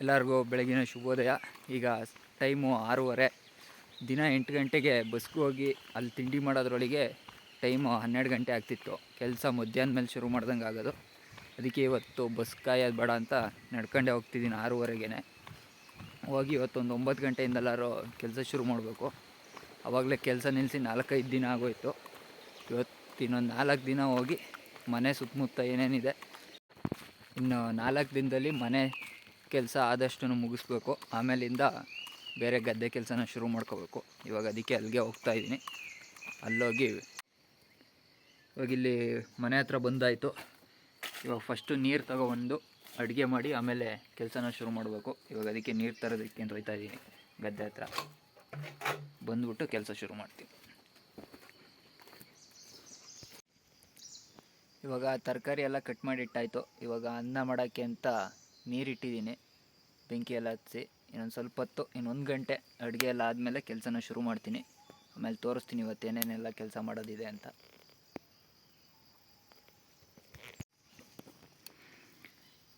ಎಲ್ಲರಿಗೂ ಬೆಳಗಿನ ಶುಭೋದಯ. ಈಗ ಟೈಮು 6:30. ದಿನ 8 ಗಂಟೆಗೆ ಬಸ್ಗೆ ಹೋಗಿ ಅಲ್ಲಿ ತಿಂಡಿ ಮಾಡೋದ್ರೊಳಗೆ ಟೈಮು 12 ಗಂಟೆ ಆಗ್ತಿತ್ತು. ಕೆಲಸ ಮಧ್ಯಾಹ್ನ ಮೇಲೆ ಶುರು ಮಾಡ್ದಂಗೆ ಆಗೋದು. ಅದಕ್ಕೆ ಇವತ್ತು ಬಸ್ ಕಾಯೋದು ಬೇಡ ಅಂತ ನಡ್ಕೊಂಡೇ ಹೋಗ್ತಿದ್ದೀನಿ 6:30ಗೆ. ಹೋಗಿ ಇವತ್ತೊಂದು 9 ಗಂಟೆಯಿಂದೆಲ್ಲರೂ ಕೆಲಸ ಶುರು ಮಾಡಬೇಕು. ಆವಾಗಲೇ ಕೆಲಸ ನಿಲ್ಲಿಸಿ 4-5 ದಿನ ಆಗೋಯ್ತು. ಇವತ್ತು ಇನ್ನೊಂದು 4 ದಿನ ಹೋಗಿ ಮನೆ ಸುತ್ತಮುತ್ತ ಏನೇನಿದೆ ಇನ್ನು 4 ದಿನದಲ್ಲಿ ಮನೆ ಕೆಲಸ ಆದಷ್ಟು ಮುಗಿಸ್ಬೇಕು. ಆಮೇಲಿಂದ ಬೇರೆ ಗದ್ದೆ ಕೆಲಸನ ಶುರು ಮಾಡ್ಕೋಬೇಕು. ಇವಾಗ ಅದಕ್ಕೆ ಅಲ್ಲಿಗೆ ಹೋಗ್ತಾಯಿದ್ದೀನಿ. ಅಲ್ಲೋಗಿ ಇವಾಗಿಲ್ಲಿ ಮನೆ ಹತ್ರ ಬಂದಾಯಿತು. ಇವಾಗ ಫಸ್ಟು ನೀರು ತಗೊಬಂದು ಅಡುಗೆ ಮಾಡಿ ಆಮೇಲೆ ಕೆಲಸನ ಶುರು ಮಾಡಬೇಕು. ಇವಾಗ ಅದಕ್ಕೆ ನೀರು ತರೋದಕ್ಕೆ ಅಂತ ಹೋಗ್ತಾಯಿದ್ದೀನಿ ಗದ್ದೆ ಹತ್ರ. ಬಂದುಬಿಟ್ಟು ಕೆಲಸ ಶುರು ಮಾಡ್ತೀನಿ. ಇವಾಗ ತರಕಾರಿ ಎಲ್ಲ ಕಟ್ ಮಾಡಿ ಇಟ್ಟಾಯಿತು. ಇವಾಗ ಅನ್ನ ಮಾಡೋಕ್ಕೆ ಅಂತ ನೀರಿಟ್ಟಿದ್ದೀನಿ, ಬೆಂಕಿ ಎಲ್ಲ ಹಚ್ಚಿ. ಇನ್ನೊಂದು ಸ್ವಲ್ಪ ಹೊತ್ತು, ಇನ್ನೊಂದು ಗಂಟೆ ಅಡುಗೆ ಎಲ್ಲ ಆದಮೇಲೆ ಕೆಲಸನ ಶುರು ಮಾಡ್ತೀನಿ. ಆಮೇಲೆ ತೋರಿಸ್ತೀನಿ ಇವತ್ತು ಏನೇನೆಲ್ಲ ಕೆಲಸ ಮಾಡೋದಿದೆ ಅಂತ.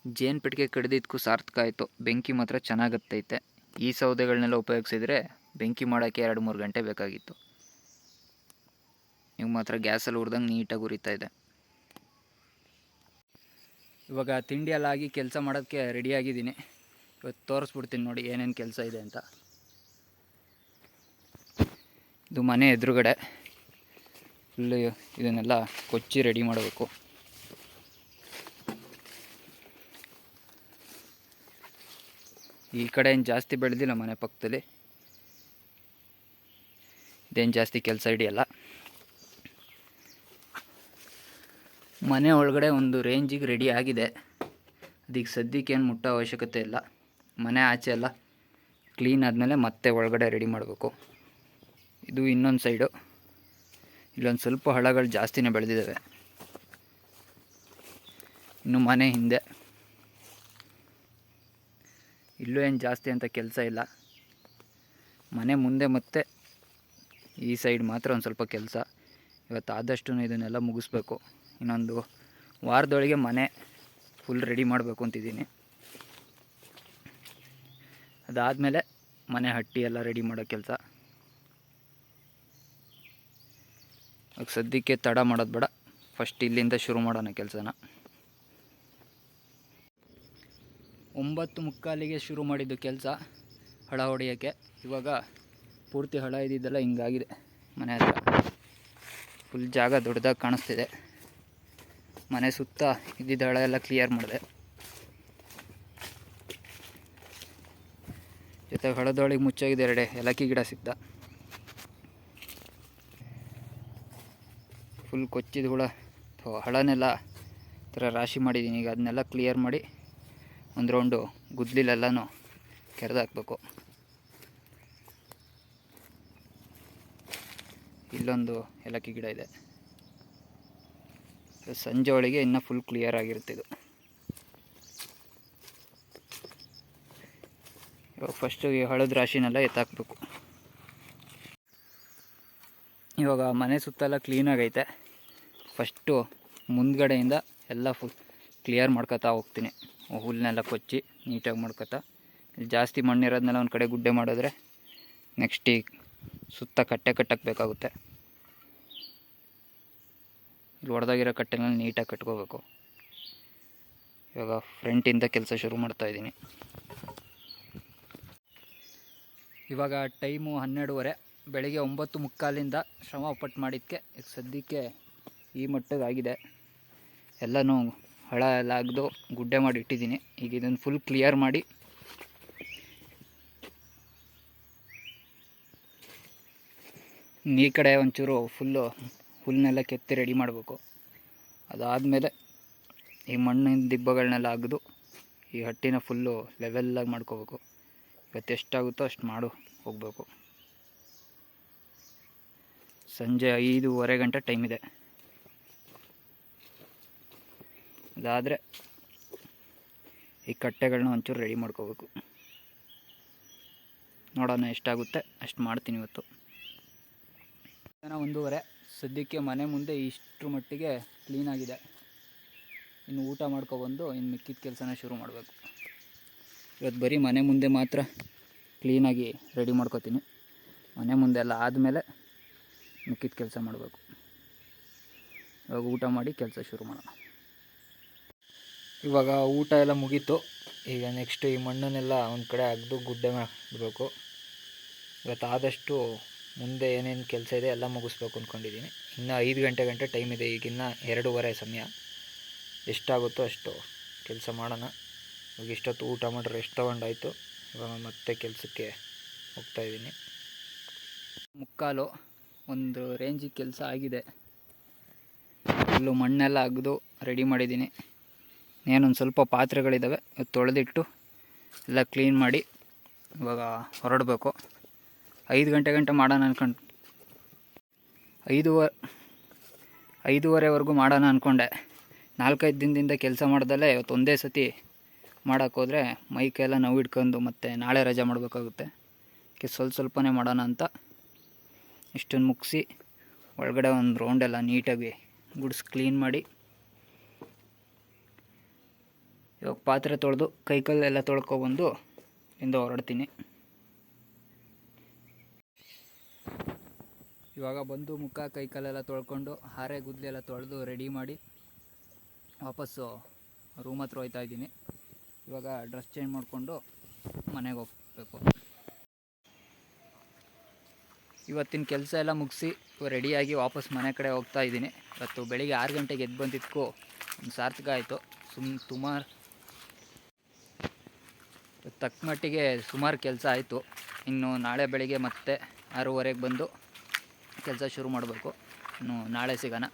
ಜೇನು ಪೆಟ್ಟಿಗೆ ಕಡ್ದಿದ್ದಕ್ಕೂ ಸಾರ್ಥಕ ಆಯಿತು. ಬೆಂಕಿ ಮಾತ್ರ ಚೆನ್ನಾಗತ್ತೈತೆ. ಈ ಸೌದೆಗಳನ್ನೆಲ್ಲ ಉಪಯೋಗಿಸಿದರೆ ಬೆಂಕಿ ಮಾಡೋಕ್ಕೆ 2-3 ಗಂಟೆ ಬೇಕಾಗಿತ್ತು. ಈಗ ಮಾತ್ರ ಗ್ಯಾಸಲ್ಲಿ ಹುರಿದಂಗೆ ನೀಟಾಗಿ ಉರಿತಾ ಇದೆ. ಇವಾಗ ತಿಂಡಿ ಎಲ್ಲ ಆಗಿ ಕೆಲಸ ಮಾಡೋದಕ್ಕೆ ರೆಡಿಯಾಗಿದ್ದೀನಿ. ಇವತ್ತು ತೋರಿಸ್ಬಿಡ್ತೀನಿ ನೋಡಿ ಏನೇನು ಕೆಲಸ ಇದೆ ಅಂತ. ಇದು ಮನೆ ಎದುರುಗಡೆ ಫುಲ್ಲು ಇದನ್ನೆಲ್ಲ ಕೊಚ್ಚಿ ರೆಡಿ ಮಾಡಬೇಕು. ಈ ಕಡೆ ಏನು ಜಾಸ್ತಿ ಬೆಳೆದಿಲ್ಲ, ಮನೆ ಪಕ್ಕದಲ್ಲಿ ಇದೇನು ಜಾಸ್ತಿ ಕೆಲಸ ಹಿಡಿಯಲ್ಲ. ಮನೆ ಒಳಗಡೆ ಒಂದು ರೇಂಜಿಗೆ ರೆಡಿ ಆಗಿದೆ. ಅದಕ್ಕೆ ಸದ್ಯಕ್ಕೇನು ಮುಟ್ಟೋ ಅವಶ್ಯಕತೆ ಇಲ್ಲ. ಮನೆ ಆಚೆ ಎಲ್ಲ ಕ್ಲೀನ್ ಆದಮೇಲೆ ಮತ್ತೆ ಒಳಗಡೆ ರೆಡಿ ಮಾಡಬೇಕು. ಇದು ಇನ್ನೊಂದು ಸೈಡು. ಇಲ್ಲೊಂದು ಸ್ವಲ್ಪ ಹಳ್ಳಗಳು ಜಾಸ್ತಿನೇ ಬೆಳೆದಿದ್ದಾವೆ. ಇನ್ನು ಮನೆ ಹಿಂದೆ ಇಲ್ಲೂ ಏನು ಜಾಸ್ತಿ ಅಂತ ಕೆಲಸ ಇಲ್ಲ. ಮನೆ ಮುಂದೆ ಮತ್ತು ಈ ಸೈಡ್ ಮಾತ್ರ ಒಂದು ಸ್ವಲ್ಪ ಕೆಲಸ. ಇವತ್ತು ಆದಷ್ಟು ಇದನ್ನೆಲ್ಲ ಮುಗಿಸ್ಬೇಕು. ಇನ್ನೊಂದು ವಾರದೊಳಗೆ ಮನೆ ಫುಲ್ ರೆಡಿ ಮಾಡಬೇಕು ಅಂತಿದ್ದೀನಿ. ಅದಾದಮೇಲೆ ಮನೆ ಹಟ್ಟಿ ಎಲ್ಲ ರೆಡಿ ಮಾಡೋ ಕೆಲಸ. ಸದ್ಯಕ್ಕೆ ತಡ ಮಾಡೋದು ಬೇಡ, ಫಸ್ಟ್ ಇಲ್ಲಿಂದ ಶುರು ಮಾಡೋಣ ಕೆಲಸನ. 9:45ಗೆ ಶುರು ಮಾಡಿದ್ದು ಕೆಲಸ ಹಳ ಹೊಡೆಯೋಕ್ಕೆ. ಇವಾಗ ಪೂರ್ತಿ ಹಳ ಇದ್ದಿದ್ದೆಲ್ಲ ಹಿಂಗಾಗಿದೆ. ಮನೆ ಹತ್ರ ಫುಲ್ ಜಾಗ ದೊಡ್ಡದಾಗಿ ಕಾಣಿಸ್ತಿದೆ. ಮನೆ ಸುತ್ತ ಇದ್ದಿದ್ದ ಹಳ ಎಲ್ಲ ಕ್ಲಿಯರ್ ಮಾಡಿದೆ. ಜೊತೆಗೆ ಹಳದೊಳಗೆ ಮುಚ್ಚಾಗಿದೆ 2 ಏಲಕ್ಕಿ ಗಿಡ ಸಿಕ್ತ. ಫುಲ್ ಕೊಚ್ಚಿದ ಹುಳ ಹಳನೆಲ್ಲ ಥರ ರಾಶಿ ಮಾಡಿದ್ದೀನಿ. ಈಗ ಅದನ್ನೆಲ್ಲ ಕ್ಲಿಯರ್ ಮಾಡಿ ಒಂದು ರೌಂಡು ಗುದ್ದಲಿಲೆಲ್ಲನೂ ಕೆರೆದಾಕಬೇಕು. ಇಲ್ಲೊಂದು ಏಲಕ್ಕಿ ಗಿಡ ಇದೆ. ಸಂಜೆ ಒಳಗೆ ಇನ್ನೂ ಫುಲ್ ಕ್ಲಿಯರ್ ಆಗಿರುತ್ತೆ ಇದು. ಇವಾಗ ಫಸ್ಟು ಈ ಹಳದ ರಾಶಿನೆಲ್ಲ ಎತ್ತಾಕಬೇಕು. ಇವಾಗ ಮನೆ ಸುತ್ತೆಲ್ಲ ಕ್ಲೀನಾಗೈತೆ. ಫಸ್ಟು ಮುಂದ್ಗಡೆಯಿಂದ ಎಲ್ಲ ಫುಲ್ ಕ್ಲಿಯರ್ ಮಾಡ್ಕೊತಾ ಹೋಗ್ತೀನಿ. ಹುಲ್ಲನ್ನೆಲ್ಲ ಕೊಚ್ಚಿ ನೀಟಾಗಿ ಮಾಡ್ಕೊತಾ. ಜಾಸ್ತಿ ಮಣ್ಣಿರೋದನ್ನೆಲ್ಲ ಒಂದು ಕಡೆ ಗುಡ್ಡೆ ಮಾಡಿದ್ರೆ ನೆಕ್ಸ್ಟ್ ಈಗ ಸುತ್ತ ಕಟ್ಟೆ ಕಟ್ಟಕ್ಕೆ ಬೇಕಾಗುತ್ತೆ. ಇಲ್ಲಿ ಹೊಡೆದಾಗಿರೋ ಕಟ್ಟೆನ ನೀಟಾಗಿ ಕಟ್ಕೋಬೇಕು. ಇವಾಗ ಫ್ರಂಟಿಂದ ಕೆಲಸ ಶುರು ಮಾಡ್ತಾಯಿದ್ದೀನಿ. ಇವಾಗ ಟೈಮು 12:30. ಬೆಳಗ್ಗೆ 9:45 ಶ್ರಮ ಪಟ್ಟು ಮಾಡಿದ್ದಕ್ಕೆ ಈಗ ಸದ್ಯಕ್ಕೆ ಈ ಮಟ್ಟದಾಗಿದೆ. ಎಲ್ಲನೂ ಹಳ ಎಲ್ಲ ಅಗ್ದು ಗುಡ್ಡೆ ಮಾಡಿ ಇಟ್ಟಿದ್ದೀನಿ. ಈಗ ಇದನ್ನು ಫುಲ್ ಕ್ಲಿಯರ್ ಮಾಡಿ ಈ ಕಡೆ ಒಂಚೂರು ಫುಲ್ಲು ಹುಲ್ಲನ್ನೆಲ್ಲ ಕೆತ್ತಿ ರೆಡಿ ಮಾಡಬೇಕು. ಅದಾದಮೇಲೆ ಈ ಮಣ್ಣಿನ ದಿಬ್ಬಗಳನ್ನೆಲ್ಲ ಅಗೆದು ಈ ಹಟ್ಟಿನ ಫುಲ್ಲು ಲೆವೆಲ್ಲಾಗಿ ಮಾಡ್ಕೋಬೇಕು. ಇವತ್ತು ಎಷ್ಟಾಗುತ್ತೋ ಅಷ್ಟು ಮಾಡು ಹೋಗಬೇಕು. ಸಂಜೆ 5:15 ಗಂಟೆ ಟೈಮ್ ಇದೆ. ಅದಾದರೆ ಈ ಕಟ್ಟೆಗಳನ್ನ ಒಂಚೂರು ರೆಡಿ ಮಾಡ್ಕೋಬೇಕು. ನೋಡೋಣ ಎಷ್ಟಾಗುತ್ತೆ ಅಷ್ಟು ಮಾಡ್ತೀನಿ ಇವತ್ತು. 1:30. ಸದ್ಯಕ್ಕೆ ಮನೆ ಮುಂದೆ ಇಷ್ಟರ ಮಟ್ಟಿಗೆ ಕ್ಲೀನಾಗಿದೆ. ಇನ್ನು ಊಟ ಮಾಡ್ಕೊಬಂದು ಇನ್ನು ಮಿಕ್ಕಿದ ಕೆಲಸನ ಶುರು ಮಾಡಬೇಕು. ಇವತ್ತು ಬರೀ ಮನೆ ಮುಂದೆ ಮಾತ್ರ ಕ್ಲೀನಾಗಿ ರೆಡಿ ಮಾಡ್ಕೋತೀನಿ. ಮನೆ ಮುಂದೆ ಎಲ್ಲ ಆದಮೇಲೆ ಮಿಕ್ಕಿದ ಕೆಲಸ ಮಾಡಬೇಕು. ಇವಾಗ ಊಟ ಮಾಡಿ ಕೆಲಸ ಶುರು ಮಾಡೋಣ. ಇವಾಗ ಊಟ ಎಲ್ಲ ಮುಗೀತು. ಈಗ ನೆಕ್ಸ್ಟ್ ಈ ಮಣ್ಣನ್ನೆಲ್ಲ ಒಂದು ಕಡೆ ಅಗ್ದು ಗುಡ್ಡೆ ಮಾಡಬೇಕು. ಇವತ್ತು ಆದಷ್ಟು ಮುಂದೆ ಏನೇನು ಕೆಲಸ ಇದೆ ಎಲ್ಲ ಮುಗಿಸ್ಬೇಕು ಅಂದ್ಕೊಂಡಿದ್ದೀನಿ. ಇನ್ನು 5 ಗಂಟೆ ಟೈಮ್ ಇದೆ. ಈಗಿನ್ನ 2:30 ಸಮಯ. ಎಷ್ಟಾಗುತ್ತೋ ಅಷ್ಟು ಕೆಲಸ ಮಾಡೋಣ. ಇವಾಗ ಇಷ್ಟೊತ್ತು ಊಟ ಮಾಡಿ ರೆಸ್ಟ್ ತೊಗೊಂಡಾಯಿತು. ಇವಾಗ ಮತ್ತೆ ಕೆಲಸಕ್ಕೆ ಹೋಗ್ತಾಯಿದ್ದೀನಿ. 3:15 ಒಂದು ರೇಂಜಿಗೆ ಕೆಲಸ ಆಗಿದೆ. ಇಲ್ಲೂ ಮಣ್ಣೆಲ್ಲ ಅಗ್ದು ರೆಡಿ ಮಾಡಿದ್ದೀನಿ. ಏನೊಂದು ಸ್ವಲ್ಪ ಪಾತ್ರೆಗಳಿದ್ದಾವೆ, ತೊಳೆದಿಟ್ಟು ಎಲ್ಲ ಕ್ಲೀನ್ ಮಾಡಿ ಇವಾಗ ಹೊರಡಬೇಕು. 5 ಗಂಟೆ ಮಾಡೋಣ ಅಂದ್ಕೊಂಡು 5:30ವರೆಗೂ ಮಾಡೋಣ ಅಂದ್ಕೊಂಡೆ. 4-5 ದಿನದಿಂದ ಕೆಲಸ ಮಾಡ್ದಲ್ಲೇ ಇವತ್ತು ಒಂದೇ ಸತಿ ಮಾಡೋಕ್ಕೋದ್ರೆ ಮೈಕೆಲ್ಲ ನೋವು ಹಿಡ್ಕೊಂಡು ಮತ್ತು ನಾಳೆ ರಜೆ ಮಾಡಬೇಕಾಗುತ್ತೆ. ಸ್ವಲ್ಪನೇ ಮಾಡೋಣ ಅಂತ ಇಷ್ಟನ್ನು ಮುಗಿಸಿ ಒಳಗಡೆ ಒಂದು ರೌಂಡೆಲ್ಲ ನೀಟಾಗಿ ಗುಡಿಸಿ ಕ್ಲೀನ್ ಮಾಡಿ ಇವಾಗ ಪಾತ್ರೆ ತೊಳೆದು ಕೈಕಲ್ಲೆಲ್ಲ ತೊಳ್ಕೊಬಂದು ಇಂದ ಹೊರಡ್ತೀನಿ. ಇವಾಗ ಬಂದು ಮುಖ ಕೈಕಲ್ಲೆಲ್ಲ ತೊಳ್ಕೊಂಡು ಹಾರೆ ಗುದ್ದಲೆಲ್ಲ ತೊಳೆದು ರೆಡಿ ಮಾಡಿ ವಾಪಸ್ಸು ರೂಮ್ ಹತ್ರ ಹೋಗ್ತಾ ಇದ್ದೀನಿ. ಇವಾಗ ಡ್ರೆಸ್ ಚೇಂಜ್ ಮಾಡಿಕೊಂಡು ಮನೆಗೆ ಹೋಗಬೇಕು. ಇವತ್ತಿನ ಕೆಲಸ ಎಲ್ಲ ಮುಗಿಸಿ ರೆಡಿಯಾಗಿ ವಾಪಸ್ ಮನೆ ಕಡೆ ಹೋಗ್ತಾ ಇದ್ದೀನಿ. ಇವತ್ತು ಬೆಳಿಗ್ಗೆ 6 ಗಂಟೆಗೆ ಎದ್ದು ಬಂದಿದ್ದಕ್ಕೂ ಒಂದು ಸಾರ್ಥಕ ಆಯಿತು. ತಕ್ಕ ಮಟ್ಟಿಗೆ ಸುಮಾರು ಕೆಲಸ ಆಯಿತು. ಇನ್ನು ನಾಳೆ ಬೆಳಿಗ್ಗೆ ಮತ್ತೆ 6:30ಗೆ ಬಂದು ಕೆಲಸ ಶುರು ಮಾಡಬೇಕು. ಇನ್ನು ನಾಳೆ ಸಿಗೋಣ.